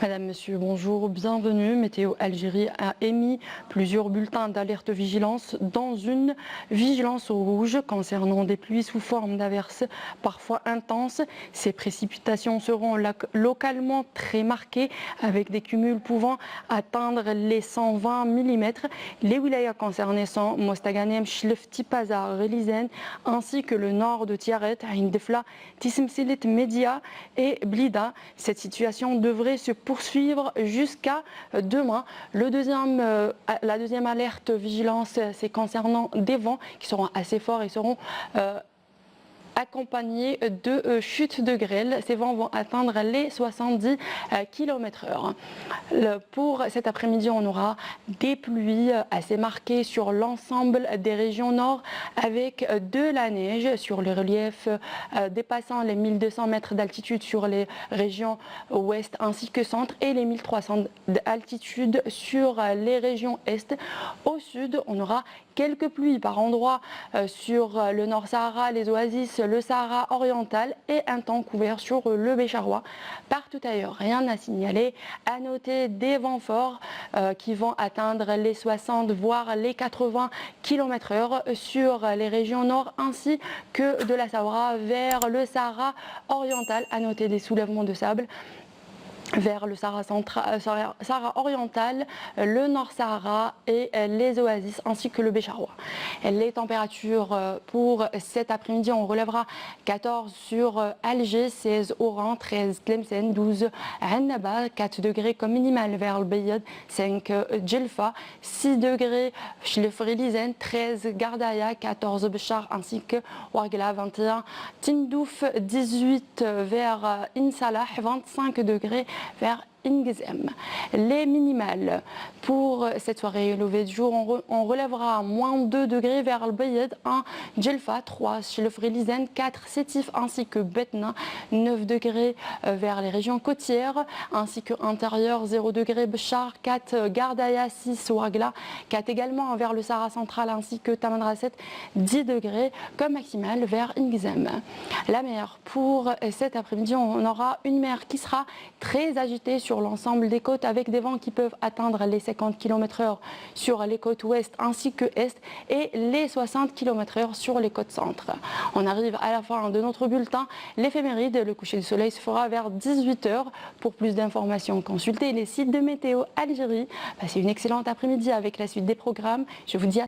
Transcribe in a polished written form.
Madame, Monsieur, bonjour, bienvenue. Météo Algérie a émis plusieurs bulletins d'alerte vigilance, dont une vigilance au rouge concernant des pluies sous forme d'averses parfois intenses. Ces précipitations seront localement très marquées avec des cumuls pouvant atteindre les 120 mm. Les wilayas concernées sont Mostaganem, Chlef, Tipaza, Relizane, ainsi que le nord de Tiaret, Ain Defla, Tissemsilit, Média et Blida. Cette situation devrait se poursuivre jusqu'à demain. La deuxième alerte vigilance, c'est concernant des vents qui seront assez forts et seront accompagnés de chutes de grêle. Ces vents vont atteindre les 70 km/h. Pour cet après-midi, on aura des pluies assez marquées sur l'ensemble des régions nord avec de la neige sur les reliefs dépassant les 1200 mètres d'altitude sur les régions ouest ainsi que centre et les 1300 d'altitude sur les régions est. Au sud, on aura quelques pluies par endroits sur le Nord Sahara, les oasis, le Sahara oriental et un temps couvert sur le Bécharois. Partout ailleurs, rien à signaler. À noter des vents forts qui vont atteindre les 60 voire les 80 km/h sur les régions nord ainsi que de la Sahara vers le Sahara oriental. À noter des soulèvements de sable vers le Sahara oriental, le Nord Sahara et les oasis ainsi que le Bécharois. Les températures pour cet après-midi, on relèvera 14 sur Alger, 16 Oran, 13 Tlemcen, 12 Annaba, 4 degrés comme minimal vers le Bayad, 5 Djelfa, 6 degrés Chlef Relizane, 13 Gardaya, 14 Béchar ainsi que Ouargla, 21 Tindouf, 18 vers Insalah, 25 degrés vers Ingezem. Les minimales pour cette soirée levée du jour, on relèvera moins 2 degrés vers le Bayed, 1 Djelfa, 3 Chlef Relizane, 4 Sétif ainsi que Betna, 9 degrés vers les régions côtières ainsi que intérieur, 0 degrés Béchar, 4 Gardaya, 6 Ouargla, 4 également vers le Sahara central ainsi que Tamanrasset, 10 degrés comme maximal vers Ingezem. La mer pour cet après-midi, on aura une mer qui sera très agitée sur l'ensemble des côtes avec des vents qui peuvent atteindre les 50 km/h sur les côtes ouest ainsi que est et les 60 km/h sur les côtes centre. On arrive à la fin de notre bulletin. L'éphéméride, le coucher du soleil se fera vers 18h. Pour plus d'informations, consultez les sites de Météo Algérie. Passez une excellente après-midi avec la suite des programmes. Je vous dis à